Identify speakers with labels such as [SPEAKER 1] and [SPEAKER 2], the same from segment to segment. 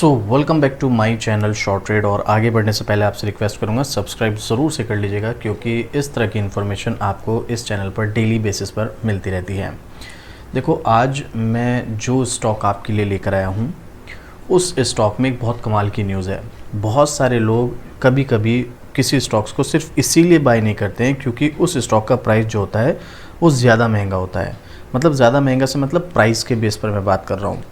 [SPEAKER 1] So welcome back to my channel short trade. और आगे बढ़ने से पहले आपसे रिक्वेस्ट करूंगा सब्सक्राइब ज़रूर से कर लीजिएगा, क्योंकि इस तरह की इन्फॉर्मेशन आपको इस चैनल पर डेली बेसिस पर मिलती रहती है। देखो, आज मैं जो स्टॉक आपके लिए लेकर आया हूँ उस स्टॉक में एक बहुत कमाल की न्यूज़ है। बहुत सारे लोग कभी कभी किसी स्टॉक्स को सिर्फ इसीलिए बाय नहीं करते हैं क्योंकि उस स्टॉक का प्राइस जो होता है वो ज़्यादा महंगा होता है। मतलब ज़्यादा महंगा से मतलब प्राइस के बेस पर मैं बात कर रहा हूँ।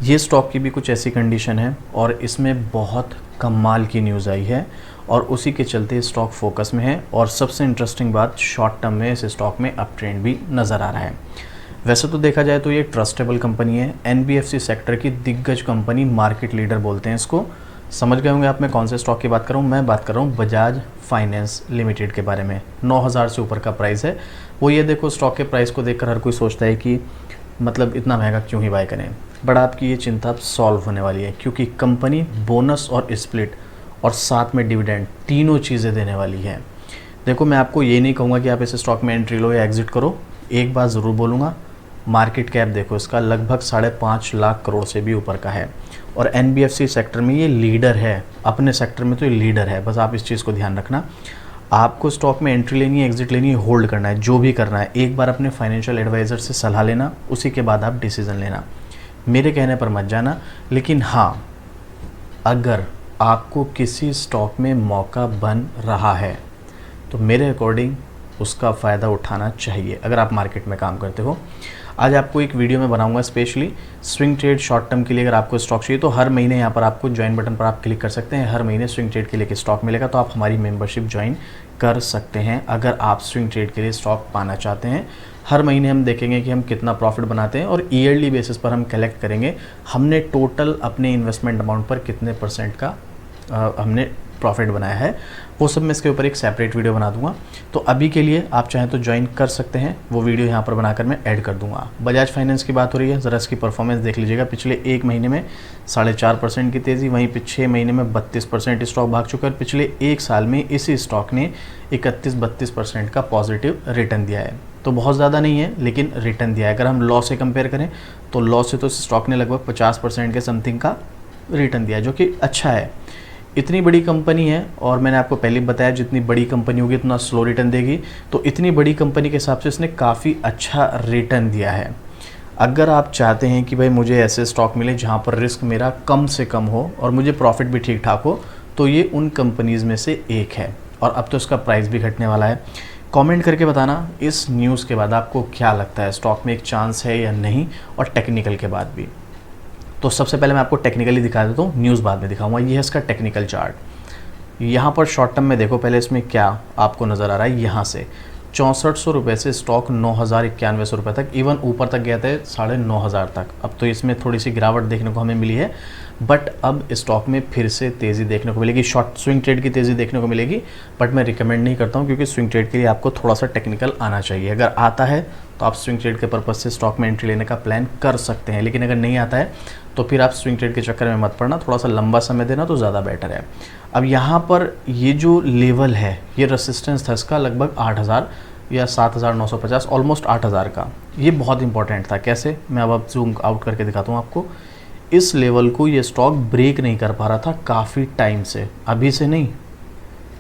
[SPEAKER 1] ये स्टॉक की भी कुछ ऐसी कंडीशन है और इसमें बहुत कमाल की न्यूज़ आई है और उसी के चलते स्टॉक फोकस में है। और सबसे इंटरेस्टिंग बात, शॉर्ट टर्म में इस स्टॉक में अप ट्रेंड भी नज़र आ रहा है। वैसे तो देखा जाए तो ये ट्रस्टेबल कंपनी है, एनबीएफसी सेक्टर की दिग्गज कंपनी, मार्केट लीडर बोलते हैं इसको। समझ गए होंगे आप मैं कौन से स्टॉक की बात कर रहा हूँ। मैं बात कर रहा हूँ बजाज फाइनेंस लिमिटेड के बारे में। 9,000 से ऊपर का प्राइस है। वो ये देखो, स्टॉक के प्राइस को देखकर हर कोई सोचता है कि मतलब इतना महंगा क्यों ही बाय करें, बट आपकी ये चिंता अब सॉल्व होने वाली है क्योंकि कंपनी बोनस और स्प्लिट और साथ में डिविडेंड तीनों चीज़ें देने वाली है। देखो, मैं आपको ये नहीं कहूँगा कि आप इस स्टॉक में एंट्री लो या एग्जिट करो। एक बात ज़रूर बोलूँगा, मार्केट कैप देखो इसका लगभग 5.5 लाख करोड़ से भी ऊपर का है और एनबीएफसी सेक्टर में ये लीडर है। अपने सेक्टर में तो ये लीडर है। बस आप इस चीज़ को ध्यान रखना। आपको स्टॉक में एंट्री लेनी है, एग्जिट लेनी है, होल्ड करना है, जो भी करना है, एक बार अपने फाइनेंशियल एडवाइज़र से सलाह लेना, उसी के बाद आप डिसीज़न लेना। मेरे कहने पर मत जाना। लेकिन हाँ, अगर आपको किसी स्टॉक में मौका बन रहा है तो मेरे अकॉर्डिंग उसका फ़ायदा उठाना चाहिए अगर आप मार्केट में काम करते हो। आज आपको एक वीडियो में बनाऊंगा specially swing trade short term के लिए। अगर आपको स्टॉक चाहिए तो हर महीने यहाँ पर आपको ज्वाइन बटन पर आप क्लिक कर सकते हैं। हर महीने स्विंग ट्रेड के लिए स्टॉक मिलेगा, तो आप हमारी मेंबरशिप ज्वाइन कर सकते हैं अगर आप स्विंग ट्रेड के लिए स्टॉक पाना चाहते हैं। हर महीने हम देखेंगे कि हम कितना प्रॉफिट बनाते हैं और ईयरली बेसिस पर हम कलेक्ट करेंगे हमने टोटल अपने इन्वेस्टमेंट अमाउंट पर कितने % का हमने प्रॉफिट बनाया है। वो सब मैं इसके ऊपर एक सेपरेट वीडियो बना दूंगा। तो अभी के लिए आप चाहें तो ज्वाइन कर सकते हैं, वो वीडियो यहाँ पर बनाकर मैं ऐड कर दूंगा। बजाज फाइनेंस की बात हो रही है, ज़रा इसकी परफॉर्मेंस देख लीजिएगा। पिछले एक महीने में 4.5% की तेज़ी, वहीं पे 6 महीने में 32% स्टॉक भाग चुका है। पिछले एक साल में इसी स्टॉक ने 31-32% का पॉजिटिव रिटर्न दिया है। तो बहुत ज़्यादा नहीं है लेकिन रिटर्न दिया है। अगर हम लॉ से कंपेयर करें तो लॉ से तो इस स्टॉक ने लगभग 50% के समथिंग का रिटर्न दिया है, जो कि अच्छा है। इतनी बड़ी कंपनी है और मैंने आपको पहले बताया जितनी बड़ी कंपनी होगी इतना स्लो रिटर्न देगी। तो इतनी बड़ी कंपनी के हिसाब से इसने काफ़ी अच्छा रिटर्न दिया है। अगर आप चाहते हैं कि भाई मुझे ऐसे स्टॉक मिले जहां पर रिस्क मेरा कम से कम हो और मुझे प्रॉफिट भी ठीक ठाक हो, तो ये उन कंपनीज़ में से एक है। और अब तो इसका प्राइस भी घटने वाला है। कमेंट करके बताना इस न्यूज़ के बाद आपको क्या लगता है, स्टॉक में एक चांस है या नहीं, और टेक्निकल के बाद भी। तो सबसे पहले मैं आपको टेक्निकली दिखा देता हूँ, न्यूज़ बाद में दिखाऊंगा। ये है इसका टेक्निकल चार्ट। यहाँ पर शॉर्ट टर्म में देखो पहले इसमें क्या आपको नज़र आ रहा है। यहाँ से 6400 रुपये से स्टॉक 9,091 रुपये तक, इवन ऊपर तक गया था 9,500 तक। अब तो इसमें थोड़ी सी गिरावट देखने को हमें मिली है, बट अब स्टॉक में फिर से तेज़ी देखने को मिलेगी। शॉर्ट स्विंग ट्रेड की तेज़ी देखने को मिलेगी, बट मैं रिकमेंड नहीं करता हूँ क्योंकि स्विंग ट्रेड के लिए आपको थोड़ा सा टेक्निकल आना चाहिए। अगर आता है तो आप स्विंग ट्रेड के पर्पज़ से स्टॉक में एंट्री लेने का प्लान कर सकते हैं, लेकिन अगर नहीं आता है तो फिर आप स्विंग ट्रेड के चक्कर में मत पड़ना, थोड़ा सा लंबा समय देना तो ज़्यादा बेटर है। अब यहाँ पर ये जो लेवल है, ये रेसिस्टेंस था इसका लगभग 8,000 या 7,950, ऑलमोस्ट 8,000 का। ये बहुत इंपॉर्टेंट था। कैसे, मैं अब जूम आउट करके दिखाता हूँ आपको। इस लेवल को ये स्टॉक ब्रेक नहीं कर पा रहा था काफ़ी टाइम से, अभी से नहीं,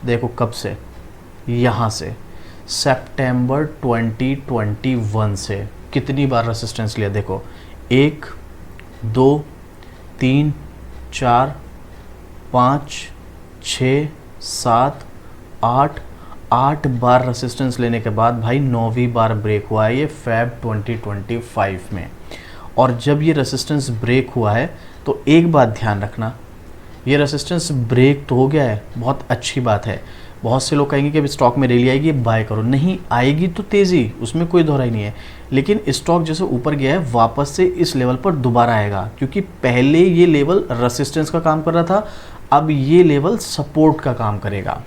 [SPEAKER 1] देखो कब से, यहाँ से सितंबर 2021 से कितनी बार रेसिस्टेंस लिया। देखो 1 2 3 4 5 6 7 8 बार रेसिस्टेंस लेने के बाद भाई 9वीं बार ब्रेक हुआ है ये फेब 2025 में। और जब ये रेसिस्टेंस ब्रेक हुआ है तो एक बात ध्यान रखना, ये रेसिस्टेंस ब्रेक तो हो गया है, बहुत अच्छी बात है। बहुत से लोग कहेंगे कि अब स्टॉक में रैली आएगी बाय करो, नहीं आएगी तो तेज़ी, उसमें कोई दोहराई नहीं है। लेकिन स्टॉक जैसे ऊपर गया है वापस से इस लेवल पर दोबारा आएगा, क्योंकि पहले ये लेवल रेसिस्टेंस का काम कर रहा था, अब ये लेवल सपोर्ट का काम करेगा।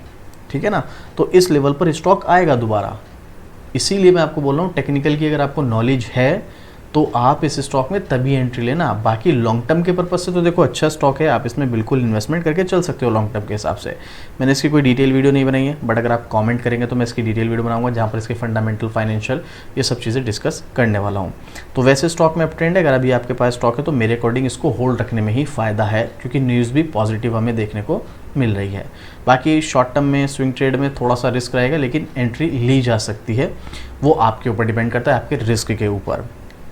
[SPEAKER 1] ठीक है ना, तो इस लेवल पर स्टॉक आएगा दोबारा। इसीलिए मैं आपको बोल रहा हूँ टेक्निकल की अगर आपको नॉलेज है तो आप इस स्टॉक में तभी एंट्री लेना। बाकी लॉन्ग टर्म के पर्पज से तो देखो अच्छा स्टॉक है, आप इसमें बिल्कुल इन्वेस्टमेंट करके चल सकते हो लॉन्ग टर्म के हिसाब से। मैंने इसकी कोई डिटेल वीडियो नहीं बनाई है, बट अगर आप कमेंट करेंगे तो मैं इसकी डिटेल वीडियो बनाऊंगा जहाँ पर इसके फंडामेंटल, फाइनेंशियल, ये सब चीज़ें डिस्कस करने वाला हूँ। तो वैसे स्टॉक में अप ट्रेंड है, अगर अभी आपके पास स्टॉक है तो मेरे अकॉर्डिंग इसको होल्ड रखने में ही फ़ायदा है, क्योंकि न्यूज़ भी पॉजिटिव हमें देखने को मिल रही है। बाकी शॉर्ट टर्म में स्विंग ट्रेड में थोड़ा सा रिस्क रहेगा, लेकिन एंट्री ली जा सकती है, वो आपके ऊपर डिपेंड करता है, आपके रिस्क के ऊपर।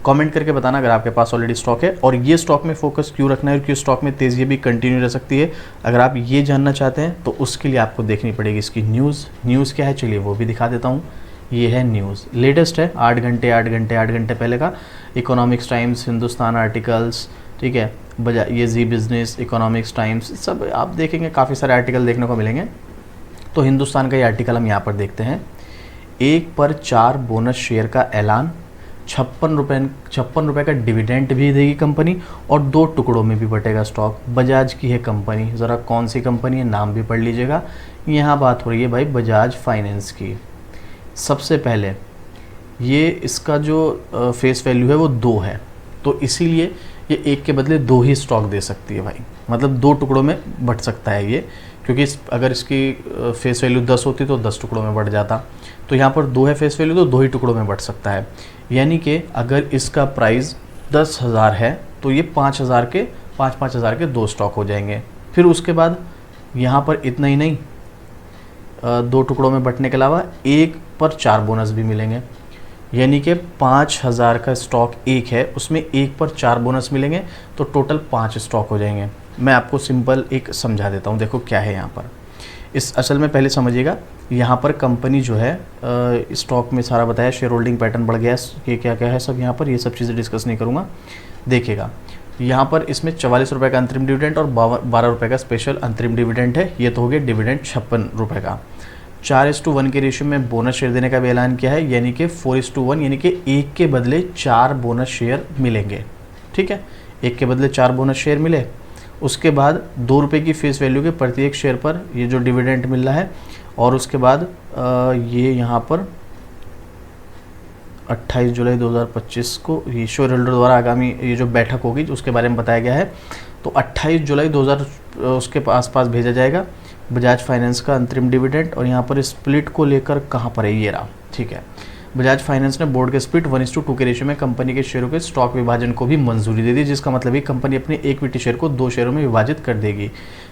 [SPEAKER 1] कमेंट करके बताना अगर आपके पास ऑलरेडी स्टॉक है, और ये स्टॉक में फोकस क्यों रखना है और क्यों स्टॉक में तेज़ी भी कंटिन्यू रह सकती है। अगर आप ये जानना चाहते हैं तो उसके लिए आपको देखनी पड़ेगी इसकी न्यूज़ क्या है, चलिए वो भी दिखा देता हूँ। ये है न्यूज़, लेटेस्ट है, 8 घंटे पहले का। इकोनॉमिक्स टाइम्स, हिंदुस्तान आर्टिकल्स, ठीक है, ये जी बिजनेस, इकोनॉमिक्स टाइम्स, सब आप देखेंगे काफ़ी सारे आर्टिकल देखने को मिलेंगे। तो हिंदुस्तान का ये आर्टिकल हम यहाँ पर देखते हैं। 1 पर 4 बोनस शेयर का ऐलान, 56 रुपये का डिविडेंड भी देगी कंपनी, और 2 टुकड़ों में भी बटेगा स्टॉक। बजाज की है कंपनी, ज़रा कौन सी कंपनी है नाम भी पढ़ लीजिएगा। यहाँ बात हो रही है भाई बजाज फाइनेंस की। सबसे पहले ये इसका जो फेस वैल्यू है वो 2 है, तो इसीलिए ये 1 के बदले 2 ही स्टॉक दे सकती है भाई, मतलब 2 टुकड़ों में बट सकता है ये, क्योंकि अगर इसकी फेस वैल्यू 10 होती तो 10 टुकड़ों में बट जाता। तो यहाँ पर 2 है फेस वैल्यू, तो 2 ही टुकड़ों में बट सकता है। यानी कि अगर इसका प्राइस 10,000 है तो ये 5,000 के 5,000 के 2 स्टॉक हो जाएंगे। फिर उसके बाद यहाँ पर इतना ही नहीं, 2 टुकड़ों में बटने के अलावा 1 पर 4 बोनस भी मिलेंगे। यानी कि 5,000 का स्टॉक 1 है, उसमें 1 पर 4 बोनस मिलेंगे, तो टोटल 5 स्टॉक हो जाएंगे। मैं आपको सिंपल एक समझा देता हूँ, देखो क्या है यहाँ पर। इस असल में पहले समझिएगा, यहाँ पर कंपनी जो है स्टॉक में सारा बताया, शेयर होल्डिंग पैटर्न बढ़ गया, ये क्या क्या है सब यहाँ पर, ये सब चीज़ें डिस्कस नहीं करूँगा। देखिएगा यहाँ पर इसमें 44 रुपये का अंतरिम डिविडेंड और 12 रुपये का स्पेशल अंतरिम डिविडेंड है। ये तो हो गया डिविडेंड 56 रुपये का। 4:1 के रेशियो में बोनस शेयर देने का भी ऐलान किया है, यानी कि 4:1, यानी कि 1 के बदले 4 बोनस शेयर मिलेंगे। ठीक है, 1 के बदले 4 बोनस शेयर मिले। उसके बाद 2 रुपये की फेस वैल्यू के प्रत्येक शेयर पर ये जो डिविडेंड मिल रहा है, और उसके बाद ये यहाँ पर 28 जुलाई 2025 को ये शेयर होल्डर द्वारा आगामी ये जो बैठक होगी उसके बारे में बताया गया है। तो 28 जुलाई 2000 उसके आसपास भेजा जाएगा बजाज फाइनेंस का अंतरिम डिविडेंड। और यहाँ पर स्प्लिट को लेकर कहाँ पर है, ये रहा। ठीक है, बजाज फाइनेंस ने बोर्ड के स्प्लिट 1:2 के रेशियो में कंपनी के शेयरों के स्टॉक विभाजन को भी मंजूरी दे दी, जिसका मतलब है कंपनी अपने इक्विटी शेयर को 2 शेयरों में विभाजित कर देगी।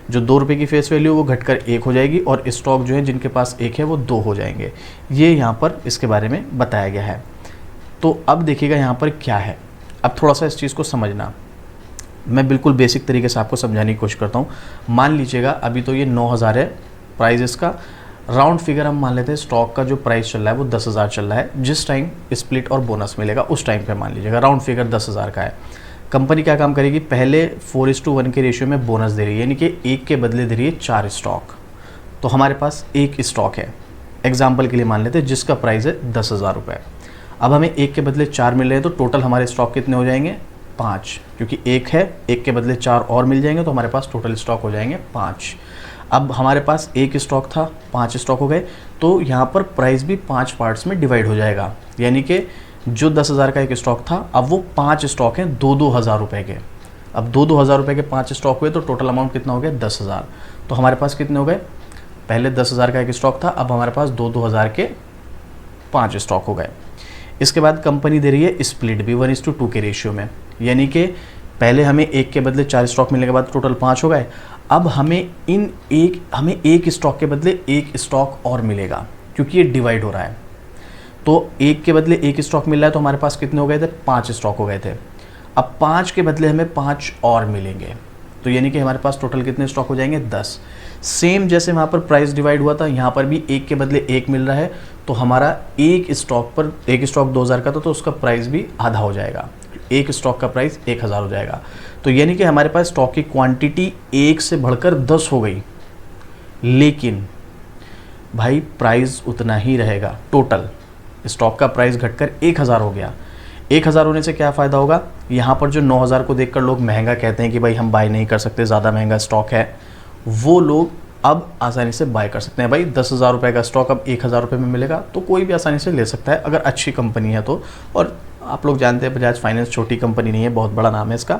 [SPEAKER 1] जो 2 रुपये की फेस वैल्यू वो घटकर 1 हो जाएगी, और स्टॉक जो है जिनके पास 1 है वो 2 हो जाएंगे। ये यहाँ पर इसके बारे में बताया गया है। तो अब देखिएगा यहाँ पर क्या है, अब थोड़ा सा इस चीज़ को समझना। मैं बिल्कुल बेसिक तरीके से आपको समझाने की कोशिश करता हूँ। मान लीजिएगा अभी तो ये 9,000 है प्राइस इसका, राउंड फिगर हम मान लेते हैं स्टॉक का जो प्राइस चल रहा है वो 10,000 चल रहा है। जिस टाइम स्प्लिट और बोनस मिलेगा उस टाइम पे मान लीजिएगा राउंड फिगर 10,000 का है। कंपनी क्या काम करेगी, पहले 4:1 के रेशियो में बोनस दे रही है, यानी कि 1 के बदले दे रही है 4 स्टॉक। तो हमारे पास 1 स्टॉक है, एग्जाम्पल के लिए मान लेते हैं, जिसका प्राइस है 10,000 रुपये। अब हमें 1 के बदले 4 मिल रहे हैं, तो टोटल हमारे स्टॉक कितने हो जाएंगे, 5, क्योंकि 1 है, 1 के बदले 4 और मिल जाएंगे, तो हमारे पास टोटल स्टॉक हो जाएंगे 5। अब हमारे पास 1 स्टॉक था, 5 स्टॉक हो गए, तो यहाँ पर प्राइस भी 5 पार्ट्स में डिवाइड हो जाएगा। यानी कि जो 10,000 का एक स्टॉक था, अब वो 5 स्टॉक हैं 2-2 हज़ार रुपये के। अब 2-2 हज़ार रुपये के 5 स्टॉक हुए, तो टोटल अमाउंट कितना हो गया, 10,000। तो हमारे पास कितने हो गए, पहले 10,000 का एक स्टॉक था, अब हमारे पास 2-2 हज़ार के 5 स्टॉक हो गए। इसके बाद कंपनी दे रही है स्प्लिट भी 1:2 के रेशियो में, यानी कि पहले हमें 1 के बदले 4 स्टॉक मिलने के बाद टोटल 5 हो गए। अब हमें हमें 1 स्टॉक के बदले 1 स्टॉक और मिलेगा, क्योंकि ये डिवाइड हो रहा है। तो 1 के बदले 1 स्टॉक मिल रहा है, तो हमारे पास कितने हो गए थे, 5 स्टॉक हो गए थे। अब 5 के बदले हमें 5 और मिलेंगे, तो यानी कि हमारे पास टोटल कितने स्टॉक हो जाएंगे, 10। सेम जैसे वहाँ पर प्राइस डिवाइड हुआ था, यहाँ पर भी 1 के बदले 1 मिल रहा है, तो हमारा 1 स्टॉक पर 1 स्टॉक 2,000 का था, तो उसका प्राइस भी आधा हो जाएगा। 1 स्टॉक का प्राइस 1,000 हो जाएगा। तो यानी कि हमारे पास स्टॉक की क्वांटिटी 1 से बढ़कर 10 हो गई, लेकिन भाई प्राइस उतना ही रहेगा। टोटल स्टॉक का प्राइस घटकर 1,000 हो गया। 1,000 होने से क्या फ़ायदा होगा, यहाँ पर जो 9,000 को देखकर लोग महंगा कहते हैं कि भाई हम बाय नहीं कर सकते, ज़्यादा महंगा स्टॉक है, वो लोग अब आसानी से बाय कर सकते हैं। भाई 10,000 रुपये का स्टॉक अब 1,000 रुपये में मिलेगा, तो कोई भी आसानी से ले सकता है, अगर अच्छी कंपनी है तो, और आप लोग जानते हैं बजाज फाइनेंस छोटी कंपनी नहीं है, बहुत बड़ा नाम है इसका।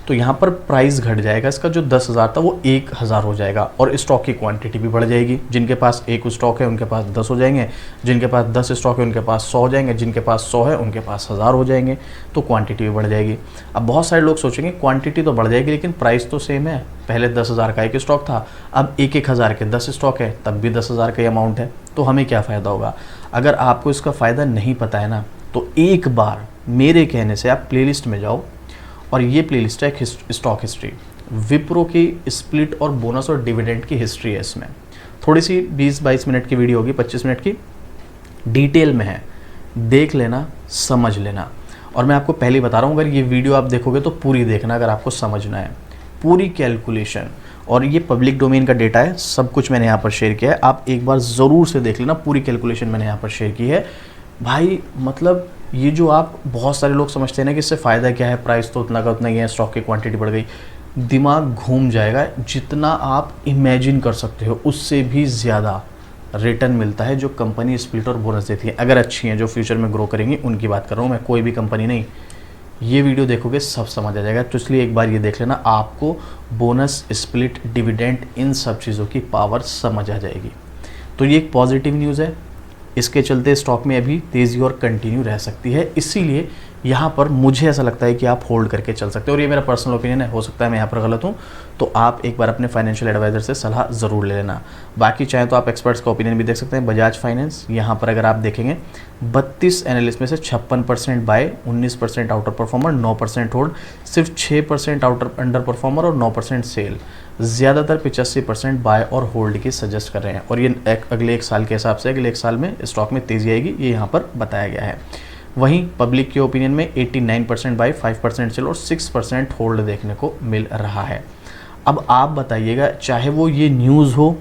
[SPEAKER 1] तो यहाँ पर प्राइस घट जाएगा इसका, जो 10,000 था वो 1,000 हो जाएगा और स्टॉक की क्वांटिटी भी बढ़ जाएगी। जिनके पास 1 स्टॉक है उनके पास 10 हो जाएंगे, जिनके पास 10 स्टॉक है उनके पास 100 हो जाएंगे, जिनके पास 100 है उनके पास 1000 हो जाएंगे। तो क्वांटिटी भी बढ़ जाएगी। अब बहुत सारे लोग सोचेंगे क्वांटिटी तो बढ़ जाएगी लेकिन प्राइस तो सेम है, पहले 10,000 का एक स्टॉक था, अब 1,000 के 10 स्टॉक है, तब भी 10,000 का अमाउंट है, तो हमें क्या फ़ायदा होगा। अगर आपको इसका फ़ायदा नहीं पता है ना, तो एक बार मेरे कहने से आप प्लेलिस्ट में जाओ, और ये प्लेलिस्ट है स्टॉक हिस्ट्री, विप्रो की स्प्लिट और बोनस और डिविडेंड की हिस्ट्री है। इसमें थोड़ी सी 20-22 मिनट की वीडियो होगी, 25 मिनट की, डिटेल में है, देख लेना, समझ लेना। और मैं आपको पहले ही बता रहा हूँ, अगर ये वीडियो आप देखोगे तो पूरी देखना, अगर आपको समझना है पूरी कैलकुलेशन। और ये पब्लिक डोमेन का डेटा है, सब कुछ मैंने यहाँ पर शेयर किया है, आप एक बार ज़रूर से देख लेना, पूरी कैलकुलेशन मैंने यहाँ पर शेयर की है भाई। मतलब ये जो आप बहुत सारे लोग समझते हैं ना कि इससे फ़ायदा क्या है, प्राइस तो उतना का उतना ही है, स्टॉक की क्वांटिटी बढ़ गई, दिमाग घूम जाएगा। जितना आप इमेजिन कर सकते हो उससे भी ज़्यादा रिटर्न मिलता है जो कंपनी स्प्लिट और बोनस देती है, अगर अच्छी हैं, जो फ्यूचर में ग्रो करेंगी उनकी बात कर रहा हूँ मैं, कोई भी कंपनी नहीं। ये वीडियो देखोगे सब समझ आ जाएगा, तो इसलिए एक बार ये देख लेना, आपको बोनस, स्प्लिट, डिविडेंड, इन सब चीज़ों की पावर समझ आ जाएगी। तो ये एक पॉजिटिव न्यूज़ है, इसके चलते स्टॉक में अभी तेज़ी और कंटिन्यू रह सकती है। इसीलिए यहाँ पर मुझे ऐसा लगता है कि आप होल्ड करके चल सकते हो, और ये मेरा पर्सनल ओपिनियन है, हो सकता है मैं यहाँ पर गलत हूँ, तो आप एक बार अपने फाइनेंशियल एडवाइज़र से सलाह ज़रूर ले लेना। बाकी चाहे तो आप एक्सपर्ट्स का ओपिनियन भी देख सकते हैं। बजाज फाइनेंस यहाँ पर अगर आप देखेंगे 32 एनालिस्ट में से 56% बाय, 19% आउटर परफॉर्मर, 9% होल्ड, सिर्फ 6% आउटर अंडर परफॉर्मर और 9% सेल। ज़्यादातर 85% बाय और होल्ड की सजेस्ट कर रहे हैं, और ये अगले 1 साल के हिसाब से अगले 1 साल में स्टॉक में तेज़ी आएगी, ये यहाँ पर बताया गया है। वहीं पब्लिक के ओपिनियन में 89% बाय, 5% सेल और 6% होल्ड देखने को मिल रहा है। अब आप बताइएगा, चाहे वो ये न्यूज़ हो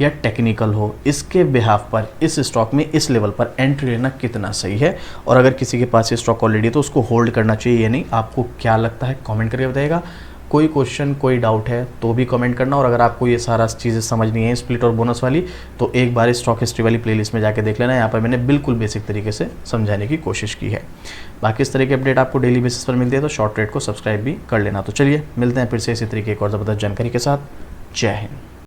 [SPEAKER 1] या टेक्निकल हो, इसके बिहाफ पर इस स्टॉक में इस लेवल पर एंट्री लेना कितना सही है, और अगर किसी के पास ये स्टॉक ऑलरेडी है तो उसको होल्ड करना चाहिए या नहीं, आपको क्या लगता है कमेंट करके बताइएगा। कोई क्वेश्चन, कोई डाउट है तो भी कमेंट करना, और अगर आपको ये सारा चीज़ें समझ नहीं है स्प्लिट और बोनस वाली, तो एक बार स्टॉक हिस्ट्री वाली प्लेलिस्ट में जाके देख लेना, यहाँ पर मैंने बिल्कुल बेसिक तरीके से समझाने की कोशिश की है। बाकी इस तरह की अपडेट आपको डेली बेसिस पर मिलती है, तो शॉर्ट ट्रेड को सब्सक्राइब भी कर लेना। तो चलिए मिलते हैं फिर से इसी तरीके एक और ज़बरदस्त जानकारी के साथ। जय हिंद।